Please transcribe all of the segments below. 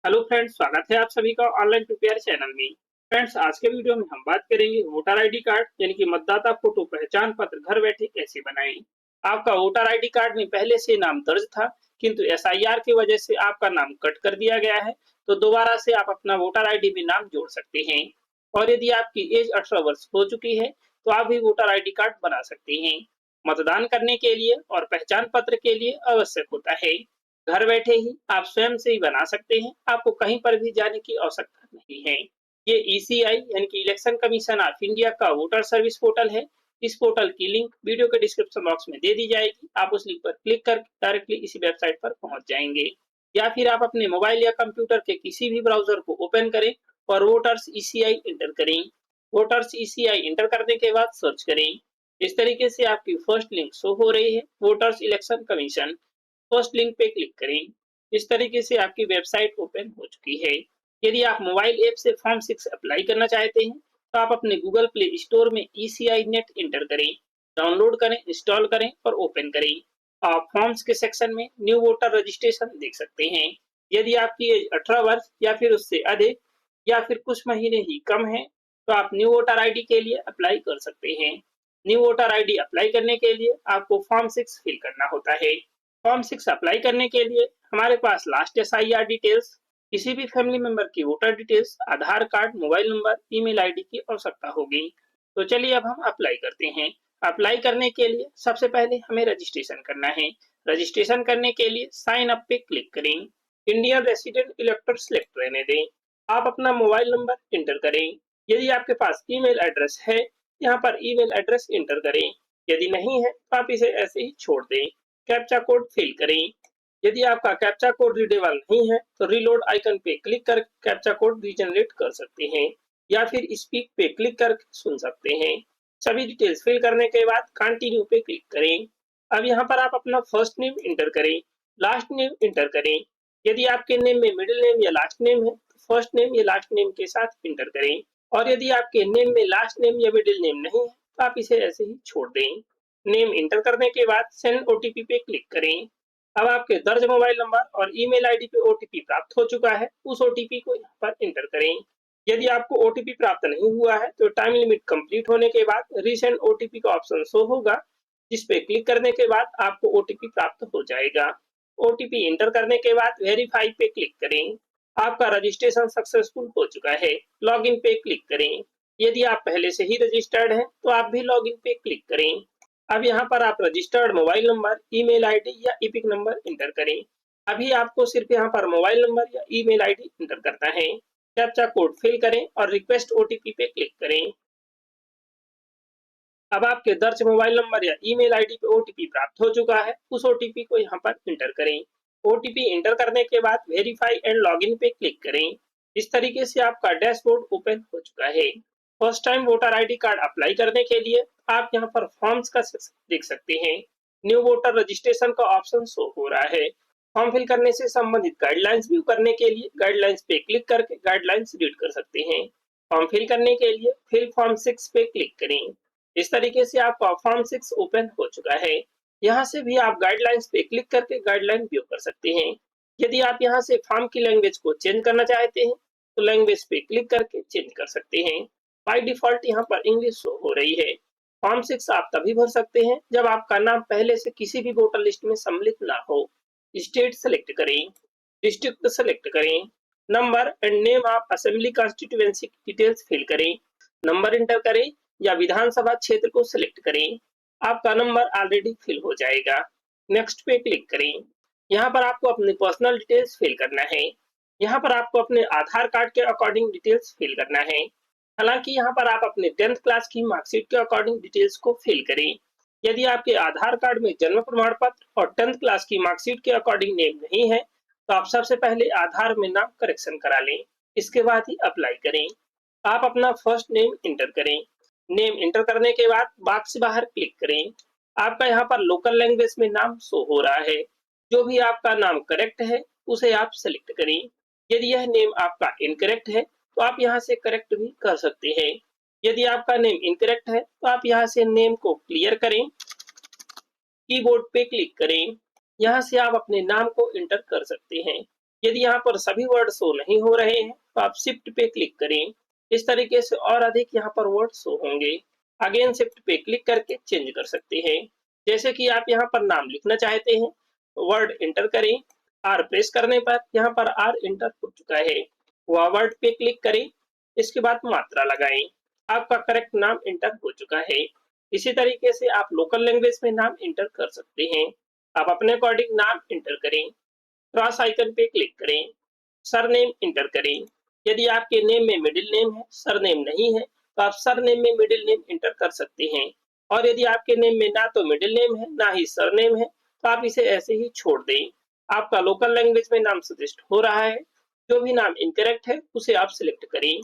Hello friends, स्वागत है आप सभी का ऑनलाइन प्रिपेयर चैनल में। फ्रेंड्स, आज के वीडियो में हम बात करेंगे वोटर आईडी कार्ड यानी कि मतदाता फोटो पहचान पत्र घर बैठे कैसे बनाएं। आपका वोटर आईडी कार्ड में पहले से नाम दर्ज था, किंतु एसआईआर की वजह से आपका नाम कट कर दिया गया है, तो दोबारा से आप अपना वोटर आईडी में नाम जोड़ सकते हैं। और यदि आपकी एज 18 वर्ष हो चुकी है तो आप भी वोटर आईडी कार्ड बना सकते हैं। मतदान करने के लिए और पहचान पत्र के लिए आवश्यक होता है। घर बैठे ही आप स्वयं से ही बना सकते हैं, आपको कहीं पर भी जाने की आवश्यकता नहीं है। ये ईसीआई यानी कि इलेक्शन कमीशन ऑफ इंडिया का वोटर सर्विस पोर्टल है। इस पोर्टल की लिंक वीडियो के डिस्क्रिप्शन बॉक्स में दे दी जाएगी। आप उस लिंक पर क्लिक कर डायरेक्टली इसी वेबसाइट पर पहुंच जाएंगे, या फिर आप अपने मोबाइल या कंप्यूटर के किसी भी ब्राउजर को ओपन करें और वोटर्स ईसीआई इंटर करें। वोटर्स ईसीआई इंटर करने के बाद सर्च करें। इस तरीके से आपकी फर्स्ट लिंक शो हो रही है, voters election commission. First link पे क्लिक करें। इस तरीके से आपकी वेबसाइट ओपन हो चुकी है। यदि आप मोबाइल ऐप से फॉर्म 6 अप्लाई करना चाहते हैं तो आप अपने गूगल प्ले स्टोर में ईसीआई नेट इंटर करें, डाउनलोड करें, इंस्टॉल करें और ओपन करें। आप फॉर्म्स के सेक्शन में न्यू वोटर रजिस्ट्रेशन देख सकते हैं। यदि आपकी एज 18 वर्ष या फिर उससे अधिक या फिर कुछ महीने ही कम है तो आप न्यू वोटर आईडी के लिए अप्लाई कर सकते हैं। न्यू वोटर आईडी अप्लाई करने के लिए आपको फॉर्म 6 फिल करना होता है। फॉर्म 6 अप्लाई करने के लिए हमारे पास लास्ट एसआईआर डिटेल्स, किसी भी फैमिली मेंबर की voter details, Aadhaar card, mobile number, email ID की आवश्यकता होगी। तो चलिए अब हम अप्लाई करते हैं। अप्लाई करने के लिए सबसे पहले हमें रजिस्ट्रेशन करना है। रजिस्ट्रेशन करने के लिए साइन अप पे क्लिक करें। इंडियन रेसिडेंट इलेक्टर सिलेक्ट रहने दें। आप अपना मोबाइल नंबर इंटर करें। यदि आपके पास ईमेल एड्रेस है, यहाँ पर ईमेल एड्रेस इंटर करें। यदि नहीं है तो आप इसे ऐसे ही छोड़ दें। कैप्चा कोड फिल करें। यदि आपका कैप्चा कोड रीडेबल नहीं है तो रीलोड आइकन पे क्लिक कर कैप्चा कोड रीजनरेट कर सकते हैं, या फिर स्पीक पे क्लिक कर सुन सकते हैं। सभी डिटेल्स फिल करने के बाद कंटिन्यू पे क्लिक करें। अब यहाँ पर आप अपना फर्स्ट नेम इंटर करें, लास्ट नेम इंटर करें। यदि आपके नेम में मिडिल नेम या लास्ट नेम है तो फर्स्ट नेम या लास्ट नेम के साथ इंटर करें, और यदि आपके नेम में लास्ट नेम या मिडिल नेम नहीं है तो आप इसे ऐसे ही छोड़ दें। नेम इंटर करने के बाद सेंड ओटीपी पे क्लिक करें। अब आपके दर्ज मोबाइल नंबर और ईमेल आईडी पे ओटीपी प्राप्त हो चुका है, उस ओटीपी को यहाँ पर इंटर करें। यदि आपको ओटीपी प्राप्त नहीं हुआ है तो टाइम लिमिट कंप्लीट होने के बाद रीसेंड ओटीपी का ऑप्शन शो होगा, जिस पे क्लिक करने के बाद आपको ओटीपी प्राप्त हो जाएगा। ओटीपी इंटर करने के बाद वेरीफाई पे क्लिक करें। आपका रजिस्ट्रेशन सक्सेसफुल हो चुका है। लॉगिन पे क्लिक करें। यदि आप पहले से ही रजिस्टर्ड हैं तो आप भी लॉगिन पे क्लिक करें। अब यहाँ पर आप registered mobile number, email ID या ईपिक नंबर इंटर करें। अभी आपको सिर्फ यहाँ पर मोबाइल नंबर या ईमेल आईडी इंटर करना है। कैप्चा कोड फिल करें और रिक्वेस्ट ओटीपी पे क्लिक करें। अब आपके दर्ज मोबाइल नंबर या ईमेल आईडी पे ओटीपी प्राप्त हो चुका है, उस ओटीपी को यहाँ पर इंटर करें। ओटीपी इंटर करने के बाद वेरीफाई एंड लॉगिन पे क्लिक करें। इस तरीके से आपका डैशबोर्ड ओपन हो चुका है। First time voter ID card apply करने के लिए आप यहाँ पर फॉर्म्स का सेक्शन देख सकते हैं। न्यू वोटर रजिस्ट्रेशन का ऑप्शन शो हो रहा है। फॉर्म फिल करने से संबंधित गाइडलाइंस व्यू करने के लिए गाइडलाइंस पे क्लिक करके गाइडलाइंस रीड कर सकते हैं। फॉर्म फिल करने के लिए फिल फॉर्म 6 पे क्लिक करें। इस तरीके से आपका फॉर्म 6 ओपन हो चुका है। यहाँ से भी आप गाइडलाइंस पे क्लिक करके गाइडलाइन व्यू कर सकते हैं। यदि आप यहाँ से फॉर्म की लैंग्वेज को चेंज करना चाहते हैं तो लैंग्वेज पे क्लिक करके चेंज कर सकते हैं। बाय डिफॉल्ट यहाँ पर इंग्लिश शो हो रही है। फॉर्म 6 आप तभी भर सकते हैं जब आपका नाम पहले से किसी भी वोटर लिस्ट में सम्मिलित ना हो। स्टेट सेलेक्ट करें, डिस्ट्रिक्ट सेलेक्ट करें, number and name of assembly constituency details fill करें, नंबर इंटर करें या विधानसभा क्षेत्र को सिलेक्ट करें। आपका नंबर ऑलरेडी फिल हो जाएगा। नेक्स्ट पे क्लिक करें। यहाँ पर आपको अपने पर्सनल डिटेल्स फिल करना है। यहाँ पर आपको अपने आधार कार्ड के अकॉर्डिंग डिटेल्स फिल करना है। हालांकि यहाँ पर आप अपने 10th क्लास की मार्कशीट के अकॉर्डिंग डिटेल्स को फिल करें। यदि आपके आधार कार्ड में जन्म प्रमाण पत्र और 10th क्लास की मार्कशीट के अकॉर्डिंग नेम नहीं है तो आप सबसे पहले आधार में नाम करेक्शन करा लें, इसके बाद ही अप्लाई करें। आप अपना फर्स्ट नेम इंटर करें। नेम इंटर करने के बाद बॉक्स से बाहर क्लिक करें। आपका यहाँ पर लोकल लैंग्वेज में नाम शो हो रहा है। जो भी आपका नाम करेक्ट है उसे आप सेलेक्ट करें। यदि यह नेम आपका इनकरेक्ट है तो आप यहाँ से करेक्ट भी कर सकते हैं। यदि आपका नेम इनकरेक्ट है तो आप यहाँ से नेम को क्लियर करें, कीबोर्ड पे क्लिक करें। यहाँ से आप अपने नाम को इंटर कर सकते हैं। यदि यहाँ पर सभी वर्ड शो नहीं हो रहे हैं तो आप शिफ्ट पे क्लिक करें। इस तरीके से और अधिक यहाँ पर वर्ड शो होंगे। अगेन शिफ्ट पे क्लिक करके चेंज कर सकते हैं। जैसे कि आप यहाँ पर नाम लिखना चाहते हैं, वर्ड एंटर करें। आर प्रेस करने पर यहाँ पर आर एंटर हो चुका है। वह वर्ड पे क्लिक करें, इसके बाद मात्रा लगाएं। आपका करेक्ट नाम एंटर हो चुका है। इसी तरीके से आप लोकल लैंग्वेज में नाम एंटर कर सकते हैं। आप अपने अकॉर्डिंग नाम एंटर करें। क्रॉस आइकन पे क्लिक करें, सरनेम एंटर करें। यदि आपके नेम में मिडिल नेम है, सरनेम नहीं है, तो आप सरनेम में मिडिल नेम एंटर कर सकते हैं। और यदि आपके नेम में ना तो मिडिल नेम है ना ही सरनेम है, तो आप इसे ऐसे ही छोड़ दें। आपका लोकल लैंग्वेज में नाम सजेस्ट हो रहा है। जो भी नाम इनकरेक्ट है उसे आप सिलेक्ट करें,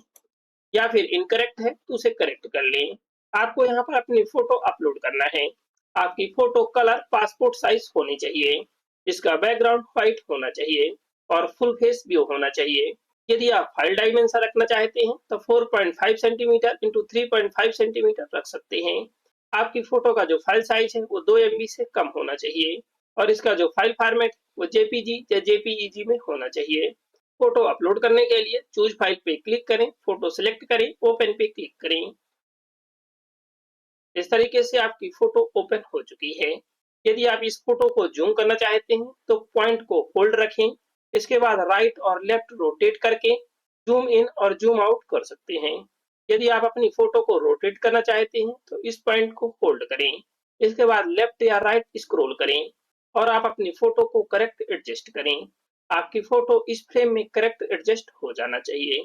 या फिर इनकरेक्ट है तो उसे करेक्ट कर लें। आपको यहाँ पर अपनी फोटो अपलोड करना है। आपकी फोटो कलर पासपोर्ट साइज होनी चाहिए। इसका बैकग्राउंड व्हाइट होना चाहिए और फुल फेस व्यू होना चाहिए। यदि आप फाइल डायमेंशन रखना चाहते हैं तो 4.5 सेंटीमीटर इंटू 3.5 सेंटीमीटर रख सकते हैं। आपकी फोटो का जो फाइल साइज है वो 2 MB से कम होना चाहिए और इसका जो फाइल फॉर्मेट वो JPG या JPEG में होना चाहिए। फोटो अपलोड करने के लिए चूज फाइल पे क्लिक करें, फोटो सिलेक्ट करें, ओपन पे क्लिक करें। इस तरीके से आपकी फोटो ओपन हो चुकी है। यदि आप इस फोटो को जूम करना चाहते हैं तो पॉइंट को होल्ड रखें। इसके बाद राइट और लेफ्ट रोटेट करके जूम इन और जूम आउट कर सकते हैं। यदि आप अपनी फोटो को रोटेट करना चाहते हैं तो इस पॉइंट को होल्ड करें। इसके बाद लेफ्ट या राइट स्क्रॉल करें और आप अपनी फोटो को करेक्ट एडजस्ट करें। आपकी फोटो इस फ्रेम में करेक्ट एडजस्ट हो जाना चाहिए।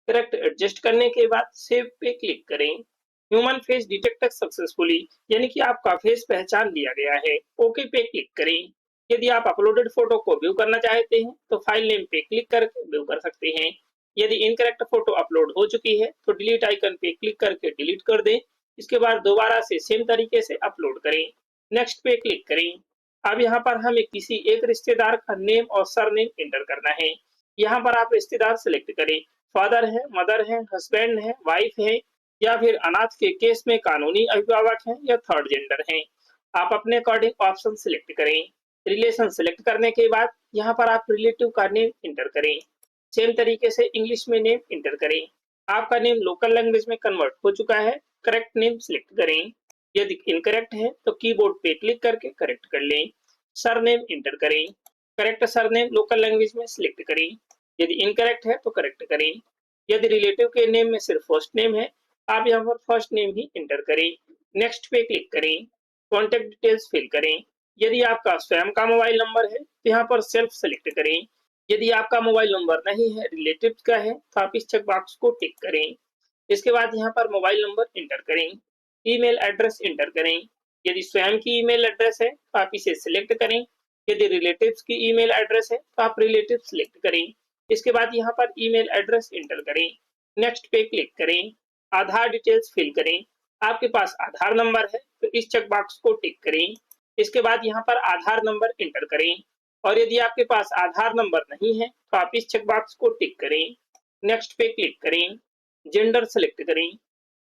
करेक्ट एडजस्ट करने के बाद सेव पे क्लिक करें। ह्यूमन फेस डिटेक्टेड सक्सेसफुली, यानी कि आपका फेस पहचान लिया गया है। ओके पे क्लिक करें। यदि आप अपलोडेड फोटो को व्यू करना चाहते हैं तो फाइल नेम पे क्लिक करके व्यू कर सकते हैं। यदि इनकरेक्ट फोटो अपलोड हो चुकी है तो डिलीट आइकन पे क्लिक करके डिलीट कर दें। इसके बाद दोबारा से सेम तरीके से अपलोड करें। नेक्स्ट पे क्लिक करें। अब यहाँ पर हमें किसी एक रिश्तेदार का नेम और सरनेम एंटर करना है। यहाँ पर आप रिश्तेदार सिलेक्ट करें। फादर है, मदर है, हस्बैंड है, वाइफ है, या फिर अनाथ के केस में कानूनी अभिभावक हैं या थर्ड जेंडर हैं। आप अपने अकॉर्डिंग ऑप्शन सिलेक्ट करें। रिलेशन सिलेक्ट करने के बाद यहाँ पर आप रिलेटिव का नेम इंटर करें। सेम तरीके से इंग्लिश में नेम इंटर करें। आपका नेम लोकल लैंग्वेज में कन्वर्ट हो चुका है। करेक्ट नेम सिलेक्ट करें। यदि इनकरेक्ट है तो कीबोर्ड पे क्लिक करके करेक्ट कर लें। सरनेम इंटर करें। करेक्ट सरनेम लोकल लैंग्वेज में सिलेक्ट करें। यदि इनकरेक्ट है तो करेक्ट करें। यदि रिलेटिव के नेम में सिर्फ फर्स्ट नेम है, आप यहाँ पर फर्स्ट नेम ही इंटर करें। नेक्स्ट पे क्लिक करें। कॉन्टेक्ट डिटेल्स फिल करें। यदि आपका स्वयं का मोबाइल नंबर है तो यहाँ पर सेल्फ सेलेक्ट करें। यदि आपका मोबाइल नंबर नहीं है, रिलेटिव का है, तो आप इस चेक बॉक्स को टिक करें। इसके बाद यहाँ पर मोबाइल नंबर इंटर करें। ईमेल एड्रेस इंटर करें। यदि स्वयं की ईमेल एड्रेस है तो आप इसे सिलेक्ट करें। यदि रिलेटिव्स की ईमेल एड्रेस है तो आप रिलेटिव सिलेक्ट करें। इसके बाद यहाँ पर ईमेल एड्रेस इंटर करें। नेक्स्ट पे क्लिक करें। आधार डिटेल्स फिल करें। आपके पास आधार नंबर है तो इस चेक बॉक्स को टिक करें। इसके बाद यहाँ पर आधार नंबर इंटर करें और यदि आपके पास आधार नंबर नहीं है तो आप इस चेक बॉक्स को टिक करें। नेक्स्ट पे क्लिक करें। जेंडर सेलेक्ट करें।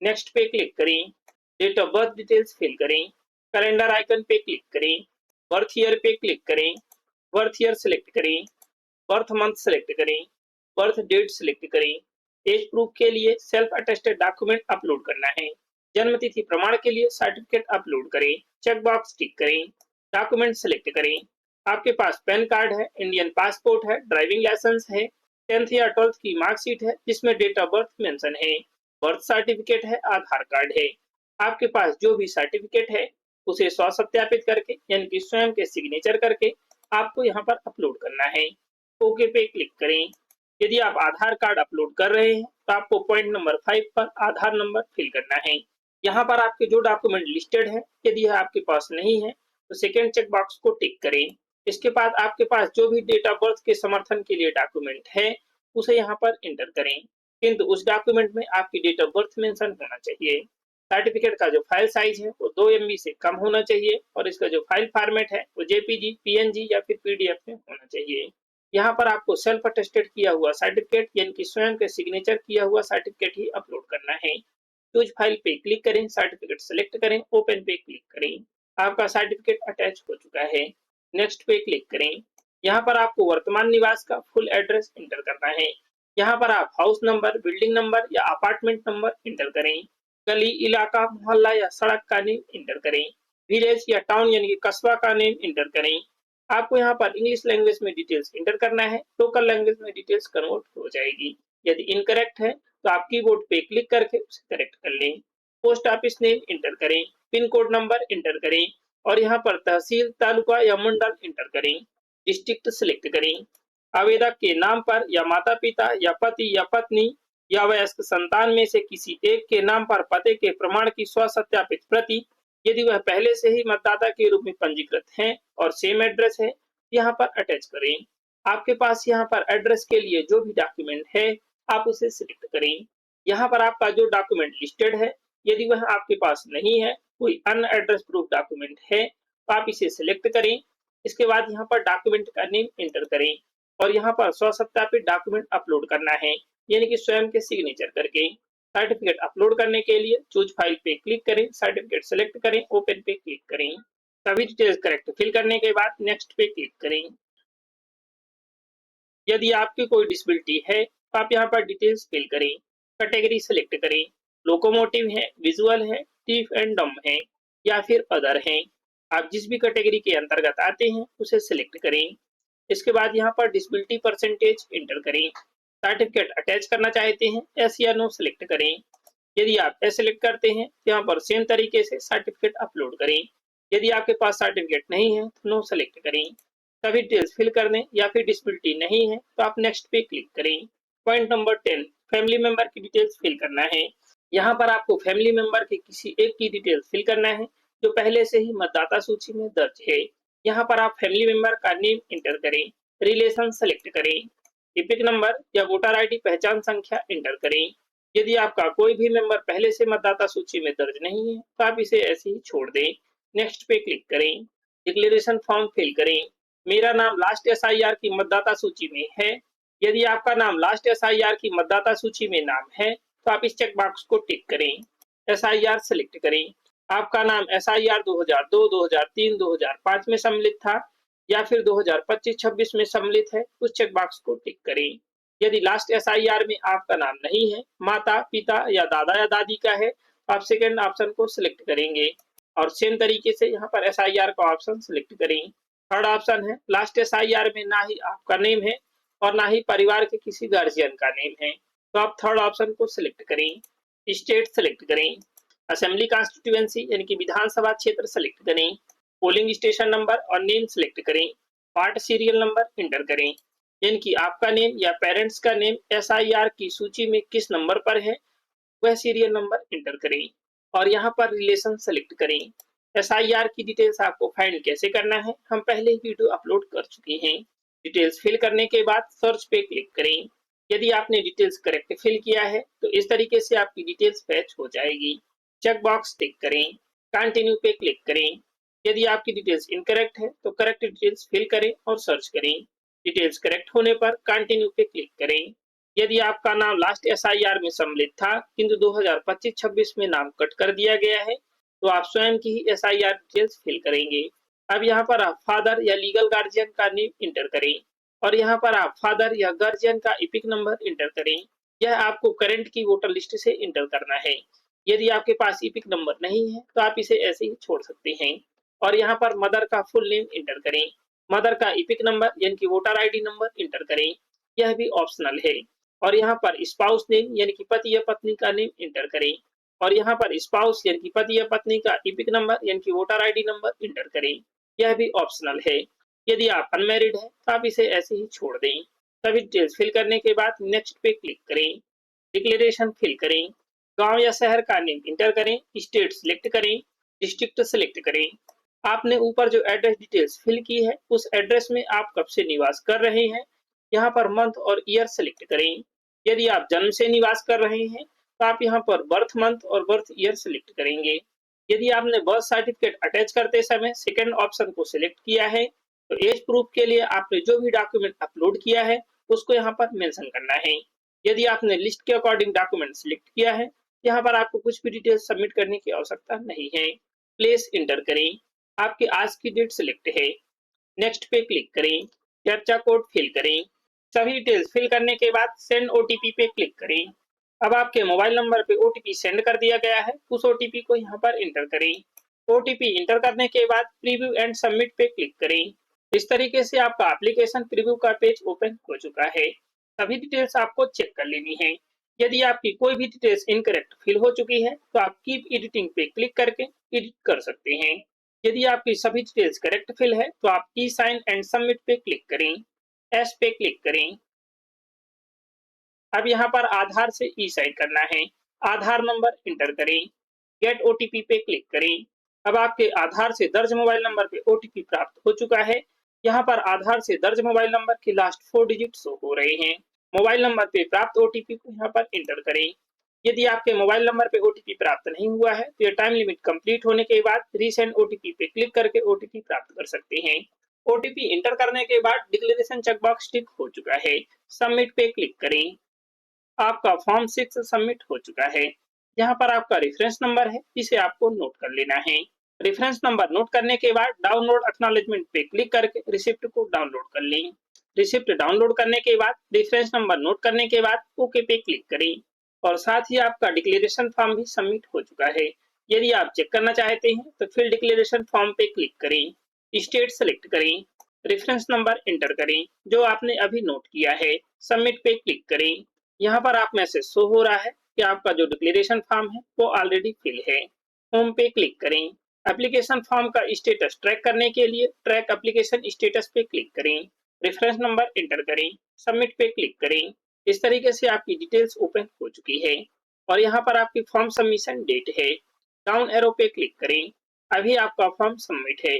नेक्स्ट पे क्लिक करें। Date of birth details fill करें। कैलेंडर आइकन पे क्लिक करें। बर्थ ईयर पे क्लिक करें। बर्थ ईयर सेलेक्ट करें। बर्थ मंथ सेलेक्ट करें। बर्थ डेट सेलेक्ट करें। एज प्रूफ के लिए सेल्फ अटेस्टेड डॉक्यूमेंट अपलोड करना है। जन्म तिथि प्रमाण के लिए सर्टिफिकेट अपलोड करें। चेक बॉक्स टिक करें। डॉक्यूमेंट सेलेक्ट करें। आपके पास पैन कार्ड है, इंडियन पासपोर्ट है, ड्राइविंग लाइसेंस है, 10th या 12th की मार्कशीट है जिसमें डेट ऑफ बर्थ मेंशन है, बर्थ सर्टिफिकेट है, आधार कार्ड है। आपके पास जो भी सर्टिफिकेट है उसे स्वसत्यापित करके यानी कि स्वयं के सिग्नेचर करके आपको यहाँ पर अपलोड करना है। ओके पे क्लिक करें। यदि आप आधार कार्ड अपलोड कर रहे हैं तो आपको पॉइंट नंबर 5 पर आधार नंबर फिल करना है। यहाँ पर आपके जो डॉक्यूमेंट लिस्टेड है, यदि यह आपके पास नहीं है तो सेकेंड चेक बॉक्स को टिक करें। इसके बाद आपके पास जो भी डेट ऑफ बर्थ के समर्थन के लिए डॉक्यूमेंट है उसे यहाँ पर एंटर करें, किंतु उस डॉक्यूमेंट में आपकी डेट ऑफ बर्थ मेंशन होना चाहिए। सर्टिफिकेट का जो फाइल साइज है वो 2 MB से कम होना चाहिए और इसका जो फाइल फॉर्मेट है वो JPG, PNG या फिर PDF में होना चाहिए। यहाँ पर आपको सेल्फ अटेस्टेड किया हुआ सर्टिफिकेट यानी कि स्वयं के सिग्नेचर किया हुआ सर्टिफिकेट ही अपलोड करना है। चूज फाइल पे क्लिक करें, सर्टिफिकेट सेलेक्ट करें, ओपन पे क्लिक करें। आपका सर्टिफिकेट अटैच हो चुका है। नेक्स्ट पे क्लिक करें। यहाँ पर आपको वर्तमान निवास का फुल एड्रेस इंटर करना है। यहाँ पर आप हाउस नंबर, बिल्डिंग नंबर या अपार्टमेंट नंबर इंटर करें। गली, इलाका, मोहल्ला या सड़क का नेम इंटर करें। विलेज या टाउन यानी कि कस्बा का नेम इंटर करें। आपको यहाँ पर इंग्लिश लैंग्वेज में डिटेल्स इंटर करना है, लोकल लैंग्वेज में डिटेल्स कन्वर्ट हो जाएगी। यदि इनकरेक्ट है तो आप कीबोर्ड पे क्लिक करके उसे करेक्ट कर लें। पोस्ट ऑफिस नेम इंटर करें, पिन कोड नंबर इंटर करें और यहाँ पर तहसील, तालुका या मंडल इंटर करें। डिस्ट्रिक्ट सिलेक्ट करें। आवेदक के नाम पर या माता पिता या पति या पत्नी या वयस्क संतान में से किसी एक के नाम पर पते के प्रमाण की स्वसत्यापित प्रति, यदि वह पहले से ही मतदाता के रूप में पंजीकृत हैं और सेम एड्रेस है, यहाँ पर अटैच करें। आपके पास यहाँ पर एड्रेस के लिए जो भी डॉक्यूमेंट है आप उसे सिलेक्ट करें। यहाँ पर आपका जो डॉक्यूमेंट लिस्टेड है, यदि वह आपके पास नहीं है, कोई अन्य एड्रेस प्रूफ डॉक्यूमेंट है, तो आप इसे सिलेक्ट करें। इसके बाद यहाँ पर डॉक्यूमेंट का नेम एंटर करें और यहाँ पर स्वसत्यापित डॉक्यूमेंट अपलोड करना है, यानी कि स्वयं के सिग्नेचर करके। सर्टिफिकेट अपलोड करने के लिए चूज फाइल पे क्लिक करें, सर्टिफिकेट सेलेक्ट करें, ओपन पे क्लिक करें। सभी डिटेल्स करेक्ट फिल करने के बाद नेक्स्ट पे क्लिक करें। यदि आपकी कोई डिसेबिलिटी है तो आप यहाँ पर डिटेल्स फिल करें। कैटेगरी सेलेक्ट करें, लोकोमोटिव है, विजुअल है, डीफ एंड डम्ब है या फिर अदर है। आप जिस भी कैटेगरी के अंतर्गत आते हैं उसे सिलेक्ट करें। इसके बाद यहाँ पर डिसेबिलिटी परसेंटेज एंटर करें। सर्टिफिकेट अटैच करना चाहते हैं, यस या नो सिलेक्ट करें। यदि आप यस सिलेक्ट करते हैं तो यहाँ पर सेम तरीके से सर्टिफिकेट अपलोड करें। यदि आपके पास सर्टिफिकेट नहीं है तो नो सेलेक्ट करें। सभी डिटेल्स फिल करने या फिर डिसेबिलिटी नहीं है तो आप नेक्स्ट पे क्लिक करें। पॉइंट नंबर 10, फैमिली मेंबर की डिटेल्स फिल करना है। यहाँ पर आपको फैमिली मेंबर के किसी एक की डिटेल्स फिल करना है जो पहले से ही मतदाता सूची में दर्ज है। यहाँ पर आप फैमिली मेंबर का नेम इंटर करें, रिलेशन सेलेक्ट करें, इपिक नंबर या वोटर आईडी पहचान संख्या इंटर करें। यदि आपका कोई भी मेंबर पहले से मतदाता सूची में दर्ज नहीं है तो आप इसे ऐसे ही छोड़ दें। नेक्स्ट पे क्लिक करें। डिक्लेरेशन फॉर्म फिल करें। मेरा नाम लास्ट एसआईआर की मतदाता सूची में है। यदि आपका नाम लास्ट एसआईआर की मतदाता सूची में नाम है तो आप इस चेक बॉक्स को टिक करें। एसआईआर सेलेक्ट करें। आपका नाम एसआईआर 2002, 2003, 2005 में सम्मिलित था या फिर 2025-26 में सम्मिलित है, उस चेक बॉक्स को टिक करें। यदि लास्ट एसआईआर में आपका नाम नहीं है, माता, पिता या दादा या दादी का है, तो आप सेकेंड ऑप्शन को सिलेक्ट करेंगे और सेम तरीके से यहाँ पर एसआईआर का ऑप्शन सिलेक्ट करें। थर्ड ऑप्शन है, लास्ट एसआईआर में ना ही आपका नेम है और ना ही परिवार के किसी गार्जियन का नेम है, तो आप थर्ड ऑप्शन को सिलेक्ट करें। स्टेट सेलेक्ट करें। असेंबली कॉन्स्टिट्यूएंसी यानी कि विधानसभा क्षेत्र सेलेक्ट करें। पोलिंग स्टेशन नंबर और नेम सेलेक्ट करें। पार्ट सीरियल नंबर इंटर करें, यानी कि आपका नेम या पेरेंट्स का नेम एसआईआर की सूची में किस नंबर पर है वह सीरियल नंबर इंटर करें और यहाँ पर रिलेशन सेलेक्ट करें। एसआईआर की डिटेल्स आपको फाइंड कैसे करना है हम पहले ही वीडियो अपलोड कर चुके हैं। डिटेल्स फिल करने के बाद सर्च पे क्लिक करें। यदि आपने डिटेल्स करेक्ट फिल किया है तो इस तरीके से आपकी डिटेल्स फैच हो जाएगी। चेक बॉक्स टिक करें, कंटिन्यू पे क्लिक करें। यदि आपकी डिटेल्स इनकरेक्ट है तो करेक्ट डिटेल्स फिल करें और सर्च करें। डिटेल्स करेक्ट होने पर कंटिन्यू पे क्लिक करें। यदि आपका नाम लास्ट एसआईआर में सम्मिलित था किंतु 2025-26 में नाम कट कर दिया गया है तो आप स्वयं की ही एसआईआर डिटेल्स फिल करेंगे। अब यहाँ पर आप फादर या लीगल गार्जियन का नेम इंटर करें और यहाँ पर आप फादर या गार्जियन का इपिक नंबर इंटर करें। यह आपको करंट की वोटर लिस्ट से इंटर करना है। यदि आपके पास इपिक नंबर नहीं है तो आप इसे ऐसे ही छोड़ सकते हैं और यहाँ पर मदर का फुल नेम इंटर करें। मदर का इपिक नंबर यानी कि वोटर आईडी नंबर इंटर करें, यह भी ऑप्शनल है। और यहाँ पर स्पाउस नेम यानी कि पति या पत्नी का नेम इंटर करें और यहाँ पर स्पाउस यानी कि पति या पत्नी का इपिक नंबर यानी कि वोटर आईडी नंबर इंटर करें, यह भी ऑप्शनल है। यदि आप अनमैरिड है तो आप इसे ऐसे ही छोड़ दें। सभी डिटेल्स फिल करने के बाद नेक्स्ट पे क्लिक करें। डिक्लेरेशन फिल करें। गांव या शहर का नेम इंटर करें, स्टेट सिलेक्ट करें, डिस्ट्रिक्ट सिलेक्ट करें। आपने ऊपर जो एड्रेस डिटेल्स फिल की है उस एड्रेस में आप कब से निवास कर रहे हैं, यहाँ पर मंथ और ईयर सिलेक्ट करें। यदि आप जन्म से निवास कर रहे हैं तो आप यहाँ पर बर्थ मंथ और बर्थ ईयर सिलेक्ट करेंगे। यदि आपने बर्थ सर्टिफिकेट अटैच करते समय सेकंड ऑप्शन को सिलेक्ट किया है तो एज प्रूफ के लिए आपने जो भी डॉक्यूमेंट अपलोड किया है उसको यहाँ पर मेंशन करना है। यदि आपने लिस्ट के अकॉर्डिंग डॉक्यूमेंट सिलेक्ट किया है यहाँ पर आपको कुछ भी डिटेल्स सबमिट करने की आवश्यकता नहीं है। प्लेस इंटर करें। आपकी आज की डेट सिलेक्ट है। नेक्स्ट पे क्लिक करें। कैप्चा कोड फिल करें। सभी डिटेल्स फिल करने के बाद सेंड ओटीपी पे क्लिक करें। अब आपके मोबाइल नंबर पे ओटीपी सेंड कर दिया गया है, उस ओटीपी को यहाँ पर एंटर करें। ओटीपी इंटर करने के बाद प्रीव्यू एंड सबमिट पे क्लिक करें। इस तरीके से आपका एप्लीकेशन प्रीव्यू का पेज ओपन हो चुका है। सभी डिटेल्स आपको चेक कर लेनी है। यदि आपकी कोई भी डिटेल्स इनकरेक्ट फिल हो चुकी है तो आप कीप एडिटिंग पे क्लिक करके एडिट कर सकते हैं। यदि आपकी सभी डिटेल्स करेक्ट फिल है तो आप ई साइन एंड सबमिट पे क्लिक करें। एस पे क्लिक करें। अब यहाँ पर आधार से ई साइन करना है। आधार नंबर इंटर करें। गेट ओटीपी पे क्लिक करें। अब आपके आधार से दर्ज मोबाइल नंबर पे ओटीपी प्राप्त हो चुका है। यहाँ पर आधार से दर्ज मोबाइल नंबर के लास्ट 4 डिजिट शो हो रहे हैं। मोबाइल नंबर पे प्राप्त ओटीपी को यहाँ पर इंटर करें। यदि आपके मोबाइल नंबर पे ओटीपी प्राप्त नहीं हुआ है तो ये टाइम लिमिट कंप्लीट होने के बाद रीसेंड ओटीपी पे क्लिक करके ओटीपी प्राप्त कर सकते हैं। ओटीपी इंटर करने के बाद डिक्लेरेशन चेकबॉक्स टिक हो चुका है। सबमिट पे क्लिक करें। आपका फॉर्म 6 सबमिट हो चुका है। यहाँ पर आपका रेफरेंस नंबर है, जिसे आपको नोट कर लेना है। रेफरेंस नंबर नोट करने के बाद डाउनलोड एक्नॉलेजमेंट पे क्लिक करके रिसिप्ट को डाउनलोड कर लें। रिसिप्ट डाउनलोड करने के बाद रेफरेंस नंबर नोट करने के बाद ओके पे क्लिक करें और साथ ही आपका डिक्लेरेशन फॉर्म भी सबमिट हो चुका है। यदि आप चेक करना चाहते हैं तो फिल डिक्लेरेशन फॉर्म पे क्लिक करें। स्टेट सेलेक्ट करें। रेफरेंस नंबर एंटर करें जो आपने अभी नोट किया है। सबमिट पे क्लिक करें। यहाँ पर आप मैसेज शो हो रहा है कि आपका जो डिक्लेरेशन फॉर्म है वो ऑलरेडी फिल है। होम पे क्लिक करें। एप्लीकेशन फॉर्म का स्टेटस ट्रैक करने के लिए ट्रैक एप्लीकेशन स्टेटस पे क्लिक करें। रेफरेंस नंबर एंटर करें। सबमिट पे क्लिक करें। इस तरीके से आपकी डिटेल्स ओपन हो चुकी है और यहाँ पर आपकी फॉर्म सबमिशन डेट है। डाउन एरो पे क्लिक करें। अभी आपका फॉर्म सबमिट है।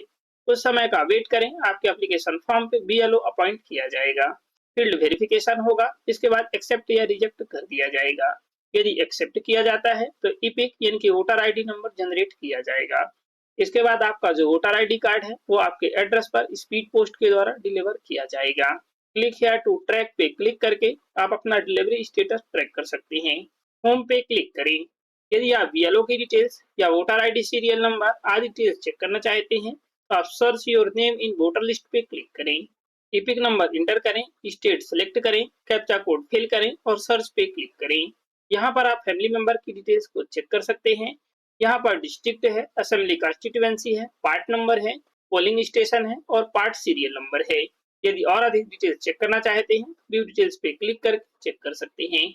कुछ समय का वेट करें, आपके एप्लीकेशन फॉर्म पे बीएलओ अपॉइंट किया जाएगा। फील्ड वेरिफिकेशन होगा, इसके बाद एक्सेप्ट या रिजेक्ट कर दिया जाएगा। यदि एक्सेप्ट किया जाता है तो इपिक यानी कि वोटर आईडी नंबर जनरेट किया जाएगा। इसके बाद आपका जो वोटर आईडी कार्ड है वो आपके एड्रेस पर स्पीड पोस्ट के द्वारा डिलीवर किया जाएगा। क्लिक हियर टू ट्रैक पे क्लिक करके आप अपना डिलीवरी स्टेटस ट्रैक कर सकते हैं। होम पे क्लिक करें। यदि आप बीएलओ की डिटेल्स या वोटर आईडी सीरियल नंबर आदि डिटेल्स चेक करना चाहते हैं तो आप search your name in voter list पे क्लिक करें। इपिक नंबर इंटर करें, स्टेट सेलेक्ट करें, कैप्चा कोड फिल करें और सर्च पे क्लिक करें। यहाँ पर आप फैमिली मेंबर की डिटेल्स को चेक कर सकते हैं। यहाँ पर डिस्ट्रिक्ट है, असेंबली कॉन्स्टिट्यूएंसी है, पार्ट नंबर है, पोलिंग स्टेशन है और पार्ट सीरियल नंबर है। यदि और अधिक डिटेल्स चेक करना चाहते हैं व्यू डिटेल्स पे क्लिक कर चेक कर सकते हैं।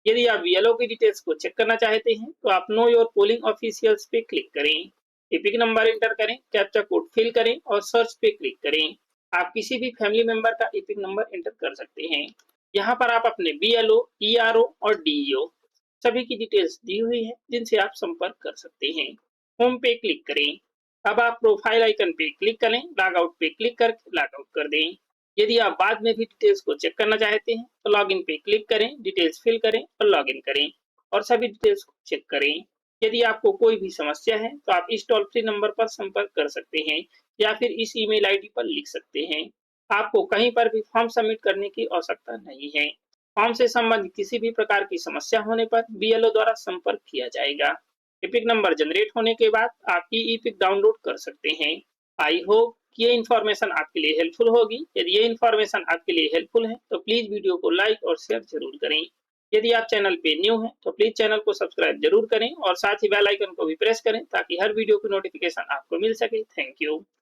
यदि आप बीएलओ की डिटेल्स को चेक करना चाहते हैं तो आप नो योर पोलिंग ऑफिशियल्स पे क्लिक करें। इपिक नंबर इंटर करें, कैप्चा कोड फिल करें और सर्च पे क्लिक करें। आप किसी भी फैमिली मेंबर का इपिक नंबर एंटर कर सकते हैं। यहाँ पर आप अपने बीएलओ, ईआरओ और डीईओ सभी की डिटेल्स दी हुई है जिनसे आप संपर्क कर सकते हैं। होम पे क्लिक करें। अब आप प्रोफाइल आइकन पे क्लिक करें, लॉग आउट पे क्लिक कर लॉग आउट कर दें। यदि आप बाद में भी डिटेल्स को चेक करना चाहते हैं तो लॉग इन पे क्लिक करें, डिटेल्स फिल करें और लॉग इन करें और सभी डिटेल्स को चेक करें। यदि आपको कोई भी समस्या है तो आप इस टोल फ्री नंबर पर संपर्क कर सकते हैं या फिर इस ईमेल आईडी पर लिख सकते हैं। आपको कहीं पर भी फॉर्म सबमिट करने की आवश्यकता नहीं है। फॉर्म से संबंधित किसी भी प्रकार की समस्या होने पर बीएलओ द्वारा संपर्क किया जाएगा। इपिक नंबर जनरेट होने के बाद आप ई इपिक डाउनलोड कर सकते हैं। आई होप कि ये इन्फॉर्मेशन आपके लिए हेल्पफुल होगी। यदि ये इन्फॉर्मेशन आपके लिए हेल्पफुल है तो प्लीज वीडियो को लाइक और शेयर जरूर करें। यदि आप चैनल पे न्यू हैं तो प्लीज चैनल को सब्सक्राइब जरूर करें और साथ ही बेल आइकन को भी प्रेस करें ताकि हर वीडियो की नोटिफिकेशन आपको मिल सके। Thank you.